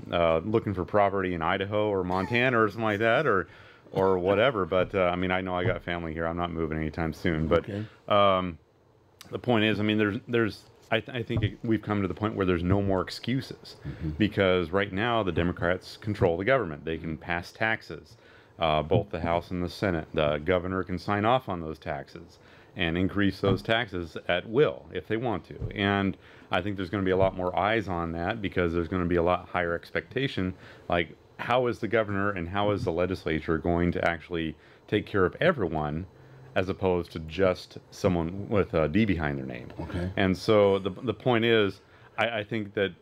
looking for property in Idaho or Montana or something like that, or whatever. But I mean, I know I got family here. I'm not moving anytime soon. But the point is, I mean, I think we've come to the point where there's no more excuses because right now the Democrats control the government. They can pass taxes, both the House and the Senate. The governor can sign off on those taxes and increase those taxes at will if they want to. And I think there's going to be a lot more eyes on that because there's going to be a lot higher expectation. Like, how is the governor and how is the legislature going to actually take care of everyone as opposed to just someone with a D behind their name?
Okay.
And so the point is, I think that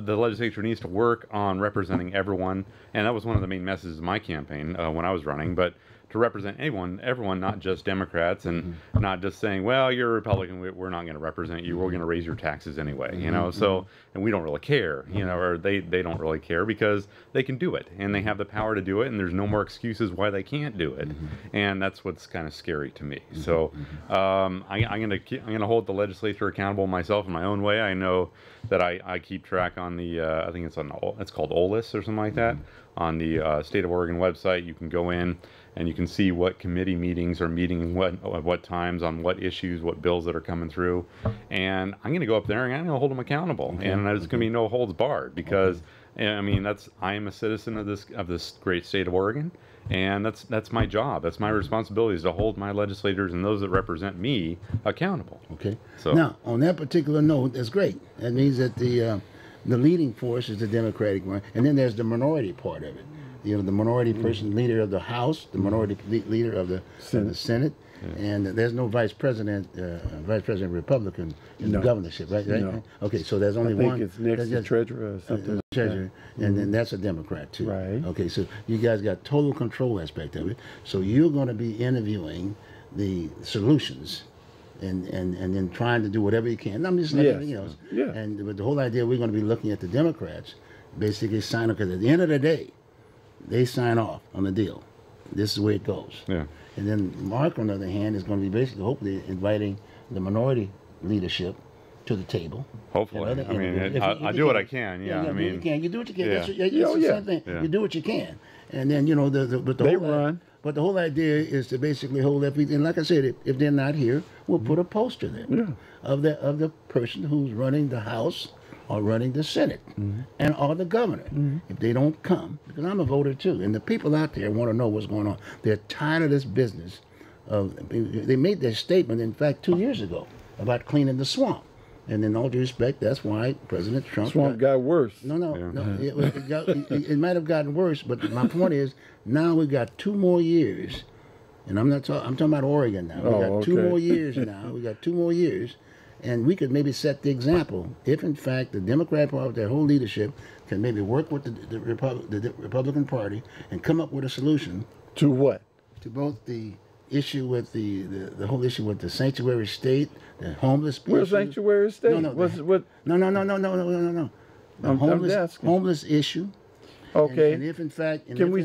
the legislature needs to work on representing everyone. And that was one of the main messages of my campaign when I was running. But to represent everyone, not just Democrats, and not just saying, well, you're a Republican, we're not going to represent you, we're going to raise your taxes anyway, you know, so, and we don't really care, you know, or they don't really care because they can do it, and they have the power to do it, and there's no more excuses why they can't do it, and that's what's kind of scary to me. So I'm going to hold the legislature accountable myself in my own way. I know that I keep track on the, I think it's called OLIS or something like that, on the State of Oregon website. You can go in and you can see what committee meetings are meeting at what times on what issues, what bills that are coming through. And I'm going to go up there and I'm going to hold them accountable. And there's going to be no holds barred because, I mean, I am a citizen of this great state of Oregon. And that's my job. That's my responsibility is to hold my legislators and those that represent me accountable.
Okay.
So
now, on that particular note, that's great. That means that the leading force is the Democratic one, and then there's the minority part of it. You know, the minority person, leader of the House, the minority leader of the Senate, and there's no vice president Republican in the governorship, right?
No.
Okay, so there's only
I think
one.
it's next to treasurer or something.
Treasurer, and then that's a Democrat too.
Right.
Okay, so you guys got total control aspect of it. So you're going to be interviewing the solutions. And then trying to do whatever you can. I'm just like everything else.
Yeah.
But the whole idea, we're going to be looking at the Democrats basically sign up, because at the end of the day, they sign off on the deal. This is the way it goes.
Yeah.
And then Mark, on the other hand, is going to be basically hopefully inviting the minority leadership to the table.
Hopefully. I mean, I do what I can. Yeah. I mean,
you do what you can.
Yeah.
That's the same thing.
Yeah.
You do what you can. And then, you know,
They run.
But the whole idea is to basically hold everything. And like I said, if they're not here, we'll put a poster there of the person who's running the House or running the Senate and or the governor. If they don't come, because I'm a voter too, and the people out there want to know what's going on. They're tired of this business. They made their statement, in fact, 2 years ago about cleaning the swamp. And in all due respect, that's why President Trump
Swamp got worse.
No. It might have gotten worse, but my point is, now we got 2 more years, and I'm talking about Oregon now. We got 2 more years now. We got 2 more years, and we could maybe set the example if, in fact, the Democrat Party, their whole leadership, can maybe work with the Republican Party and come up with a solution
To what?
to both the issue with the whole issue with the sanctuary state, the homeless people.
Where's sanctuary state?
No.
What?
No. The
I'm asking.
homeless issue.
Okay.
And if in fact,
Can we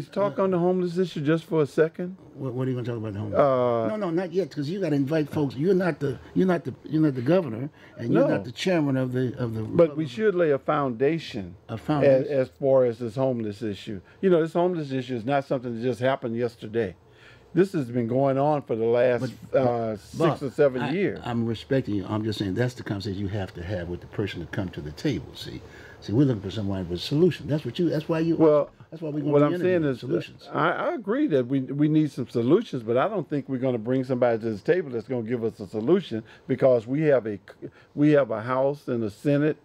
talk on the homeless issue just for a second?
What are you going to talk about the homeless? No, not yet, because you got to invite folks. You're not the governor, and you're
No.
not the chairman of the.
But we should lay a foundation.
A foundation.
As far as this homeless issue. You know, this homeless issue is not something that just happened yesterday. This has been going on for the last 6 or 7 years.
I'm respecting you. I'm just saying that's the conversation you have to have with the person to come to the table. See, we're looking for someone with a solution. That's why we're
What
going to
I'm saying is,
solutions.
I agree that we need some solutions, but I don't think we're going to bring somebody to this table that's going to give us a solution, because we have a House and a Senate,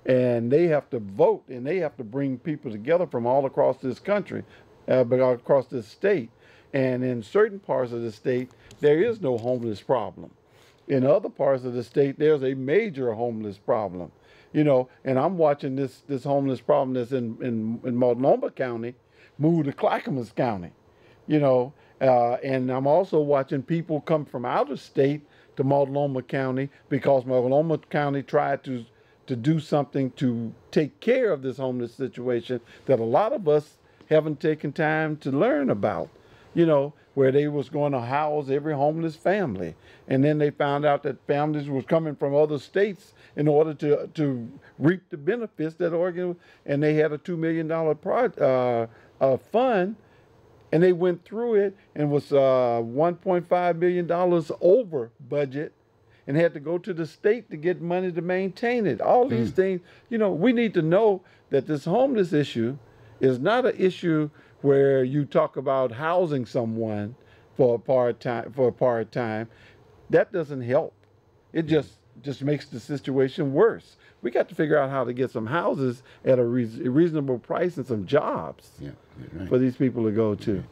and they have to vote, and they have to bring people together from all across this country, but across this state. And in certain parts of the state, there is no homeless problem. In other parts of the state, there's a major homeless problem. You know, and I'm watching this homeless problem that's in Multnomah County move to Clackamas County. You know, and I'm also watching people come from out of state to Multnomah County because Multnomah County tried to do something to take care of this homeless situation that a lot of us haven't taken time to learn about. You know, where they was going to house every homeless family. And then they found out that families was coming from other states in order to reap the benefits that Oregon, and they had a $2 million fund, and they went through it and was $1.5 million over budget and had to go to the state to get money to maintain it. All these things, you know, we need to know that this homeless issue is not an issue where you talk about housing someone for a part time. That doesn't help. It just makes the situation worse. We got to figure out how to get some houses at a reasonable price and some jobs for these people to go to.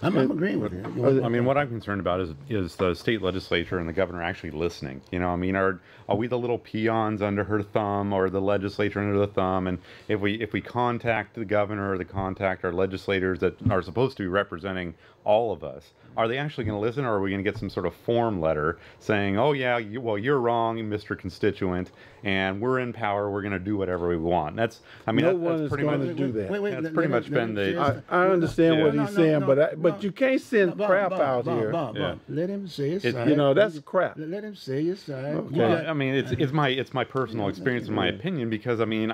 I'm agreeing with you.
I mean, what I'm concerned about is the state legislature and the governor actually listening. You know, I mean, are we the little peons under her thumb, or the legislature under the thumb? And if we contact the governor or contact our legislators that are supposed to be representing all of us, are they actually going to listen, or are we going to get some sort of form letter saying, oh yeah, you're wrong, Mr. Constituent, and we're in power, we're going to do whatever we want? That's pretty much
to do that.
That's pretty much been the.
I understand what he's saying, but you can't send crap out here.
Bob, let him say his side.
You know, that's crap.
Let him say his side.
Okay.
Well, I mean, it's my personal experience and my opinion, because I mean,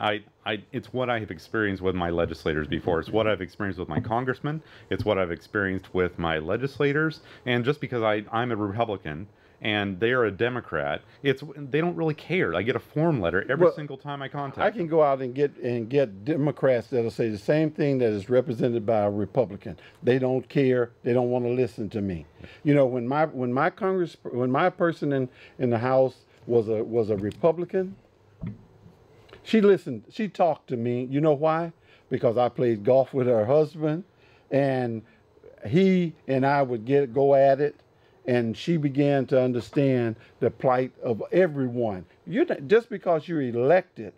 it's what I have experienced with my legislators before. It's what I've experienced with my congressmen. It's what I've experienced with my legislators. And just because I'm a Republican and they're a Democrat, they don't really care. I get a form letter every single time I contact them.
I can go out and get Democrats that'll say the same thing that is represented by a Republican. They don't care. They don't want to listen to me. You know, when my person in the House was a Republican, she listened. She talked to me. You know why? Because I played golf with her husband, and he and I would go at it, and she began to understand the plight of everyone. Just because you're elected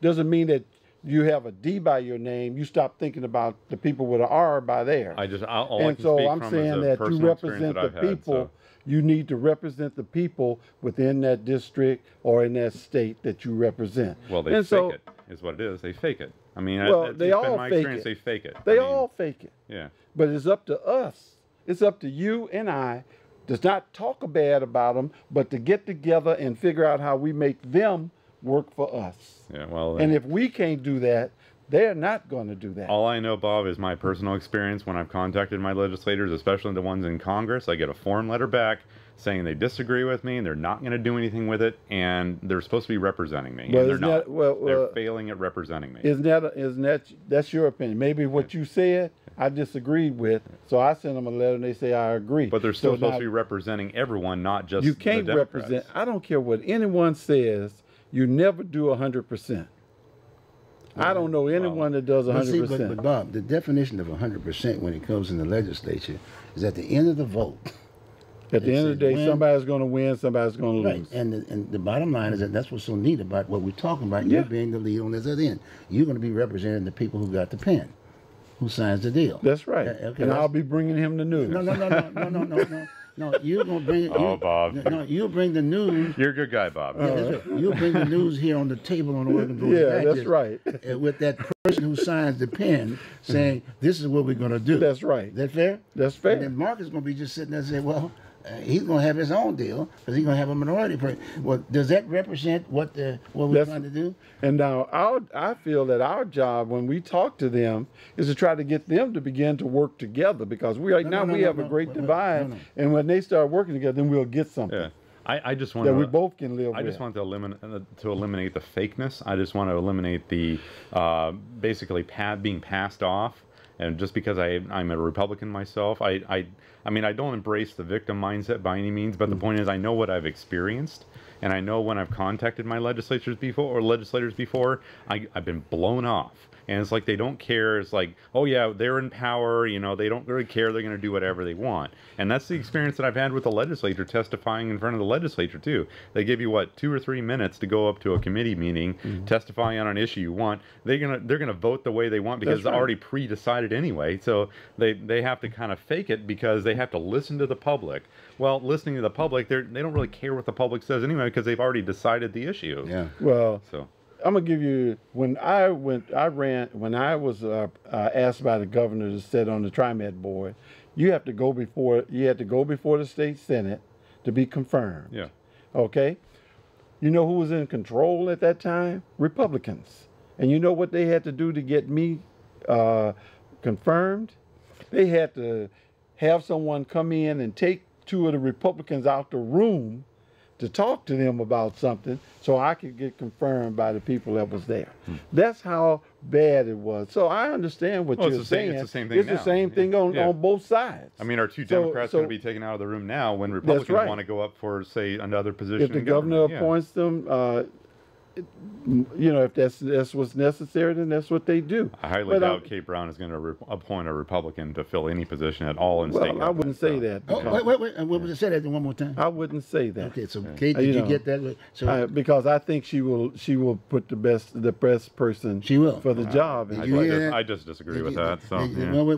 doesn't mean that you have a D by your name. You stop thinking about the people with an R by there.
I'm
saying that you represent the people. You need to represent the people within that district or in that state that you represent.
Well, they fake it, is what it is. They fake it. I mean,
they all fake it.
They fake it.
They all fake it.
Yeah.
But it's up to us. It's up to you and I to not talk bad about them, but to get together and figure out how we make them work for us.
Yeah. Well.
And if we can't do that, They're not going to do that.
All I know, Bob, is my personal experience when I've contacted my legislators, especially the ones in Congress. I get a form letter back saying they disagree with me and they're not going to do anything with it, and they're supposed to be representing me,
Well,
and they're
isn't
not.
that- well,
They're failing at representing me.
Isn't that that's your opinion? Maybe what you said I disagreed with, so I sent them a letter and they say I agree.
But they're still
So
supposed
now
to be representing everyone, not just
you
the
can't
Democrats.
represent. I don't care what anyone says. You never do 100%. I don't know anyone that does
But see,
100%.
but Bob, the definition of 100% when it comes in the legislature is at the end of the vote.
At the end of the
It
day,
says
somebody's going to win, somebody's going to
Right,
lose.
and the bottom line is that that's what's so neat about what we're talking about.
Yeah.
You being the lead on this other end. You're going to be representing the people who got the pen, who signs the deal.
That's right.
Okay,
and
that's-
I'll be bringing him the news.
No. You're going to bring.
Oh, Bob.
No, you'll bring the news.
You're a good guy, Bob.
Yeah, that's right. You'll bring the news here on the table on Oregon Voters
Yeah, that's
Digest,
right.
With that person who signs the pen saying, "This is what we're going to do."
That's right.
Is that fair?
That's fair.
And then Mark is going to be just sitting there and say, "Well, he's going to have his own deal because he's going to have a minority." Well, does that represent what we're
That's-
trying to do?
And now I feel that our job when we talk to them is to try to get them to begin to work together, because we right now we have a great divide, and when they start working together, then we'll get something
Yeah. I just want
that
to.
we both can live
I
with.
just want to eliminate the fakeness. I just want to eliminate the basically being passed off. And just because I'm a Republican myself, I mean, I don't embrace the victim mindset by any means. But the point is, I know what I've experienced, and I know when I've contacted my legislators before, I've been blown off. And it's like they don't care. It's like, oh yeah, they're in power. You know, they don't really care. They're going to do whatever they want. And that's the experience that I've had with the legislature testifying in front of the legislature too. They give you 2 or 3 minutes to go up to a committee meeting, testify on an issue you want. They're gonna vote the way they want because
That's
it's already pre-decided anyway. So they have to kind of fake it because they have to listen to the public. Well, listening to the public, they don't really care what the public says anyway because they've already decided the issue.
Yeah.
Well,
So.
I'm gonna give you when I was asked by the governor to sit on the TriMet board. You had to go before the state senate to be confirmed.
Yeah.
Okay. You know who was in control at that time? Republicans. And you know what they had to do to get me confirmed? They had to have someone come in and take 2 of the Republicans out the room to talk to them about something so I could get confirmed by the people that was there. That's how bad it was. So I understand what
Well,
you're
it's the same-
saying.
it's the same thing
It's the
now.
same thing on,
Yeah.
on both sides.
I mean, are 2
So-
Democrats
so
going to be taken out of the room now when Republicans
right.
want to go up for, say, another position?
if the
in
governor
government? Yeah.
appoints them, you know, if that's what's necessary, then that's what they do.
I highly
But
doubt Kate Brown is going to appoint a Republican to fill any position at all in state
Well,
government.
I wouldn't say
so.
that.
Oh,
because-
wait. What was it? Say that one more time.
I wouldn't say that.
Okay, so Kate, did
You
you
know,
get that? So
Because I think she will put the best person
She will.
for the job.
Did
And
you hear that?
I just disagree with
Did you-
that. So,
did you
yeah.
know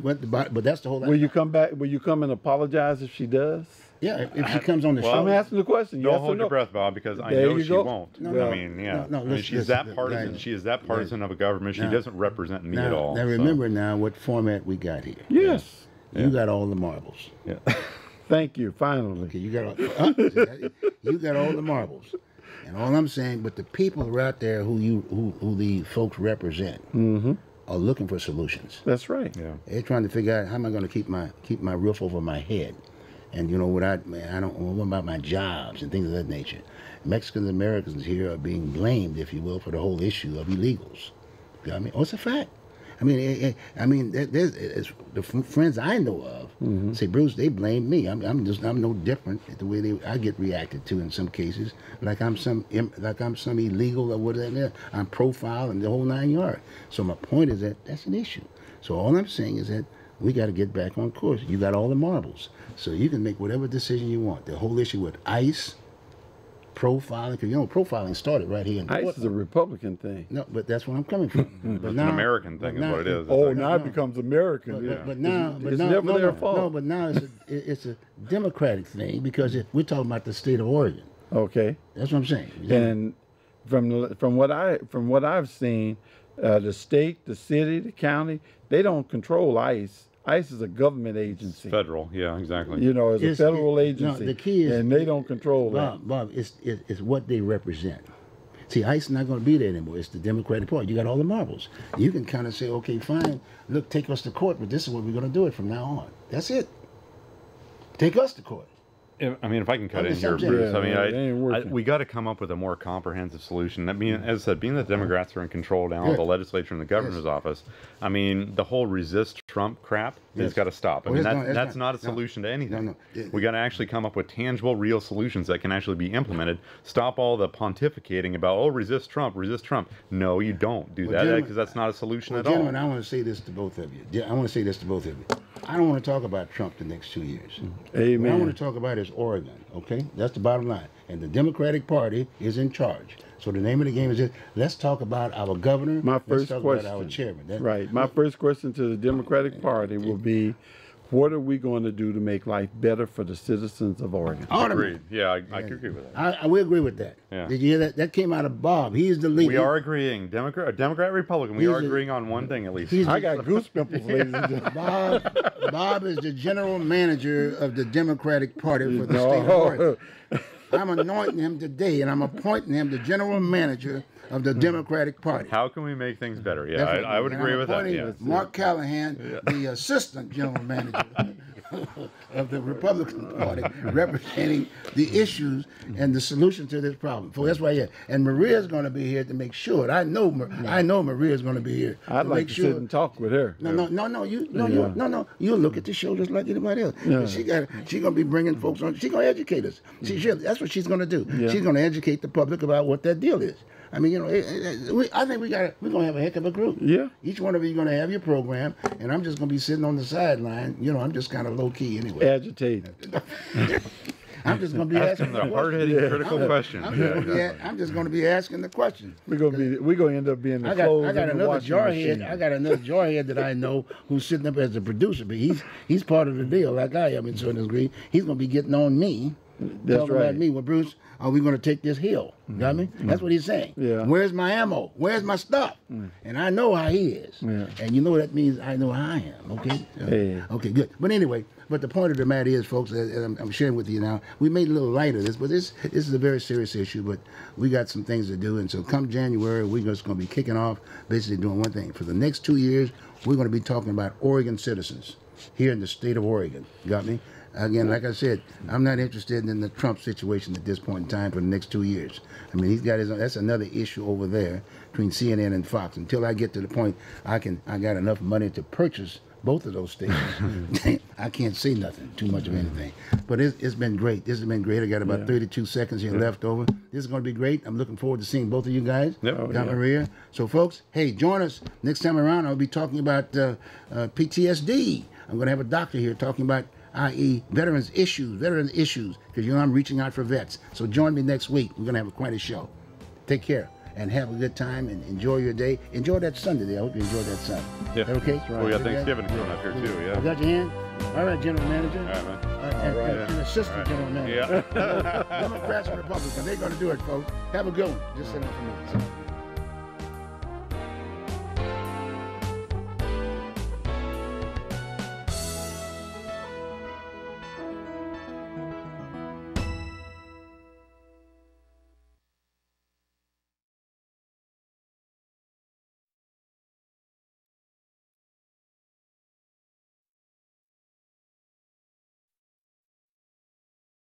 but that's the whole.
will you come back? Will you come and apologize if she does?
Yeah, if she comes on the
Well,
show.
I'm asking the question.
Don't
yes or
hold
no?
your breath, Bob, because I
There
know
you
she
go.
won't.
No,
I mean, yeah.
no,
I mean,
listen,
she's
listen,
that partisan.
guys.
She is that partisan of a government. She
Now-
doesn't represent me at all.
Now
so.
remember now what format we got here.
Yes.
You got all the marbles.
Yeah.
Thank you. Finally.
Okay, you got you got all the marbles. And all I'm saying, but the people who are out there who the folks represent are looking for solutions.
That's right.
Yeah.
They're trying to figure out how am I going to keep my roof over my head, and you know what I don't what about my jobs and things of that nature. Mexicans and Americans here are being blamed, if you will, for the whole issue of illegals. You know what I mean? Oh, it's a fact. I mean, there's the friends I know of say, Bruce, they blame me. I'm no different at the way I get reacted to in some cases, like I'm some illegal or whatever. I'm profiled and the whole 9 yards. So my point is that that's an issue. So all I'm saying is that we got to get back on course. You got all the marbles, so you can make whatever decision you want. The whole issue with ICE, profiling, because you know profiling started right here in the
ICE is a Republican thing.
No, but that's where I'm coming from. But
It's an American thing, is what it is. It's
Oh,
like-
now it becomes American.
But now,
it's never their fault.
No, but now it's a democratic thing because we're talking about the state of Oregon.
Okay.
That's what I'm saying.
And from what I've seen, the state, the city, the county, they don't control ICE. ICE is a government agency.
Federal, yeah, exactly.
You know, it's a federal
no,
agency.
the key is
and they don't control that.
Bob, it's what they represent. See, ICE is not going to be there anymore. It's the Democratic Party. You got all the marbles. You can kind of say, okay, fine, look, take us to court, but this is what we're going to do it from now on. That's it. Take us to court.
I mean, if I can cut
I'm
in
just
here,
saying.
Bruce,
Yeah,
I mean,
it ain't working.
we got to come up with a more comprehensive solution. I mean, as I said, being that the Democrats are in control now of the
Good.
legislature and the governor's office, I mean, the whole resist Trump crap has
Yes.
got to stop. I
Well,
mean,
it's not-
that's
it's
not a
no,
solution to anything.
no.
We got to actually come up with tangible, real solutions that can actually be implemented. Stop all the pontificating about, oh, resist Trump, resist Trump. No, you don't do
Well,
that
gentlemen-
because that's not a solution
Well,
at all.
gentlemen, I want to say this to both of you. I want to say this to both of you. I don't want to talk about Trump the next 2 years.
Amen.
What I want to talk about is Oregon, okay? That's the bottom line. And the Democratic Party is in charge. So the name of the game is this. Let's talk about our governor.
My
Let's
first
talk
question.
about our chairman.
Right. My first question to the Democratic Party will be, what are we going to do to make life better for the citizens of Oregon?
Agreed. Yeah, I agree with that.
I will agree with that.
Yeah.
Did you hear that? That came out of Bob. He is the leader.
We are agreeing. Democrat, Republican, we
He's
are
a-
agreeing on one thing at least.
He's
I got goose pimples, ladies and gentlemen.
Bob is the general manager of the Democratic Party for the
No.
state of Oregon. I'm anointing him today, and I'm appointing him the general manager of the Democratic Party.
How can we make things better? Yeah,
That's what
I would
and
agree
I'm
with that.
appointing
Yeah.
Mark Callahan, the assistant general manager of the Republican Party, representing the issues and the solution to this problem. So that's why, yeah. And Maria's going to be here to make sure. I know Maria's going to be here
I'd
to
like
make
to
sure.
sit and talk with her.
No. You look at the show just like anybody else.
Yeah.
She's gonna be bringing folks on. She's gonna educate us. That's what she's gonna do.
Yeah.
She's gonna educate the public about what that deal is. I mean, I think we're gonna have a heck of a group.
Yeah.
Each one of you gonna have your program, and I'm just gonna be sitting on the sideline. I'm just kind of low key anyway.
Agitated.
I'm just gonna be
Ask
asking
them the hard-hitting, critical questions.
I'm just gonna be asking the questions.
We're gonna end up being the
I got
clothes in the
another
washing
jarhead.
machine.
I got another jarhead that I know who's sitting up as a producer, but he's part of the deal, like I am in certain degree. He's gonna be getting on me,
That's
talking
right.
about me. Well, Bruce, are we gonna take this hill? Got me? That's what he's saying.
Yeah.
Where's my ammo? Where's my stuff? And I know how he is.
Yeah.
And you know what that means? I know how I am. Okay.
Hey.
Okay. Good. But anyway. But the point of the matter is, folks, as I'm sharing with you now, we made a little light of this, but this is a very serious issue, but we got some things to do. And so come January, we're just going to be kicking off, basically doing one thing. For the next 2 years, we're going to be talking about Oregon citizens here in the state of Oregon. Got me? Again, like I said, I'm not interested in the Trump situation at this point in time for the next 2 years. I mean, he's got his own, that's another issue over there between CNN and Fox. Until I get to the point I got enough money to purchase both of those stations. I can't say nothing, too much of anything. But it's been great. This has been great. I got about 32 seconds here left over. This is going to be great. I'm looking forward to seeing both of you guys.
Yep.
Got Maria. So, folks, hey, join us next time around. I'll be talking about PTSD. I'm going to have a doctor here talking about, i.e., veterans issues, because I'm reaching out for vets. So join me next week. We're going to have quite a show. Take care. And have a good time and enjoy your day. Enjoy that sun today. I hope you enjoy that sun.
Yeah.
Okay?
We got Thanksgiving coming up here too.
You
Yeah.
got your hand? All right, general manager.
All right, man.
And assistant general manager.
Yeah.
Democrats and Republicans, they're going to do it, folks. Have a good one. Just send it for me.